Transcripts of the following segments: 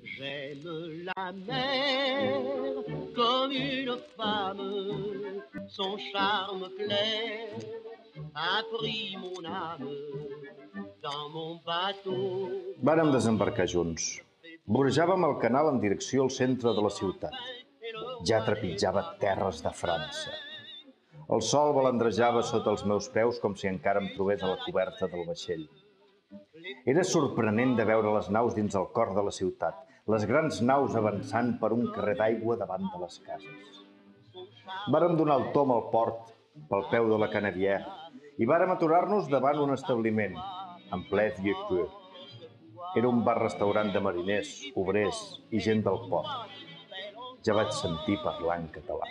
J'aime la mer comme une femme, son charme clair a pris mon âme dans mon bateau. Vàrem desembarcar junts. Vorejàvem el canal en direcció al centre de la ciutat. Ja trepitjava terres de França. El sol balandrejava sota els meus peus com si encara em trobés a la coberta del vaixell. Era sorprenent de veure les naus dins el cor de la ciutat, les grans naus avançant per un carrer d'aigua davant de les cases. Vàrem donar el tom al port, pel peu de la Canebière, i vàrem aturar-nos davant un establiment, en ple Vieux-Queux. Era un bar-restaurant de mariners, obrers i gent del port. Ja vaig sentir parlar en català.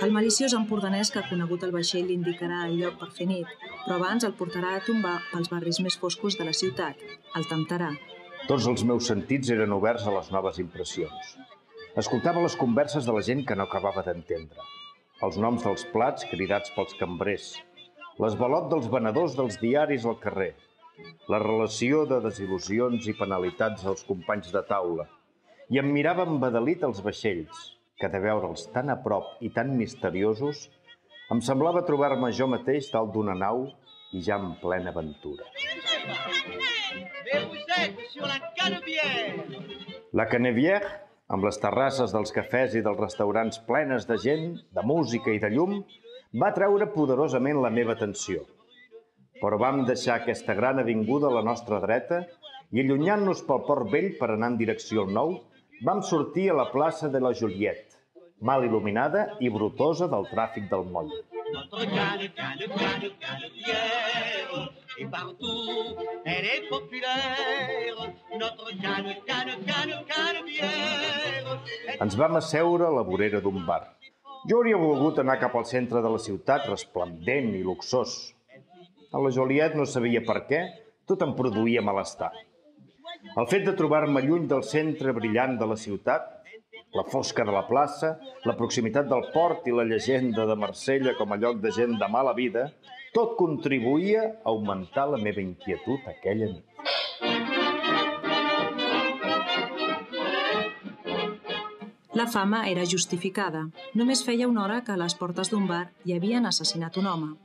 El maliciós empordanès que ha conegut el vaixell li indicarà el lloc per fer nit, però abans el portarà a tombar pels barris més foscos de la ciutat, el temptarà. Tots els meus sentits eren oberts a les noves impressions. Escoltava les converses de la gent que no acabava d'entendre, els noms dels plats cridats pels cambrers, l'esvalot dels venedors dels diaris al carrer, la relació de desil·lusions i penalitats als companys de taula, i em mirava embadalit els vaixells, que de veure'ls tan a prop i tan misteriosos, em semblava trobar-me jo mateix dalt d'una nau i ja en plena aventura. La Canebière, amb les terrasses dels cafès i dels restaurants plenes de gent, de música i de llum, va treure poderosament la meva atenció. Però vam deixar aquesta gran avinguda a la nostra dreta i, allunyant-nos pel Port Vell per anar en direcció al Nou, vam sortir a la plaça de la Joliette, mal il·luminada i brutosa del tràfic del moll. Ens vam asseure a la vorera d'un bar. Jo hauria volgut anar cap al centre de la ciutat, resplendent i luxós. A la Joliette no sabia per què, tot em produïa malestar. El fet de trobar-me lluny del centre brillant de la ciutat, la fosca de la plaça, la proximitat del port i la llegenda de Marsella com a lloc de gent de mala vida, tot contribuïa a augmentar la meva inquietud aquella nit. La fama era justificada. Només feia una hora que a les portes d'un bar hi havien assassinat un home.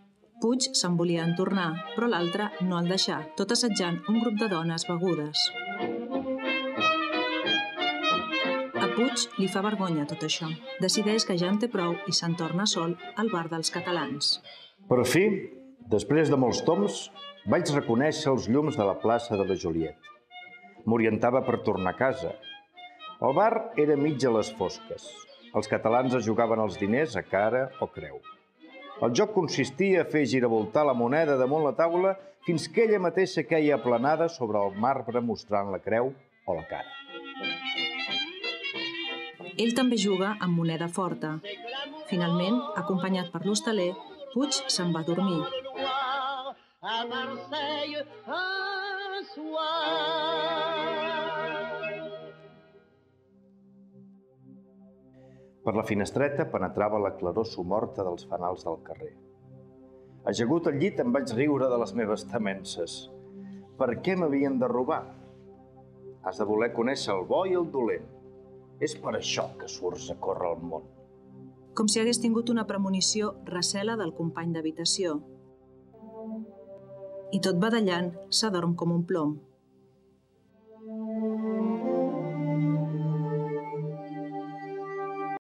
Puig se'n volia entornar, però l'altre no el deixà, tot assetjant un grup de dones begudes. A Puig li fa vergonya tot això. Decideix que ja en té prou i se'n torna sol al bar dels catalans. Per fi, després de molts toms, vaig reconèixer els llums de la plaça de la Joliette. M'orientava per tornar a casa. El bar era mig a les fosques. Els catalans es jugaven els diners a cara o creu. El joc consistia a fer giravoltar la moneda damunt la taula fins que ella mateixa queia aplanada sobre el marbre mostrant la creu o la cara. Ell també juga amb moneda forta. Finalment, acompanyat per l'hostaler, Puig se'n va dormir. Per la finestreta penetrava la claror somorta dels fanals del carrer. Ajagut al llit em vaig riure de les meves temences. Per què m'havien de robar? Has de voler conèixer el bo i el dolent. És per això que surts a córrer el món. Com si hagués tingut una premonició, recela del company d'habitació. I tot badallant, s'adorm com un plom.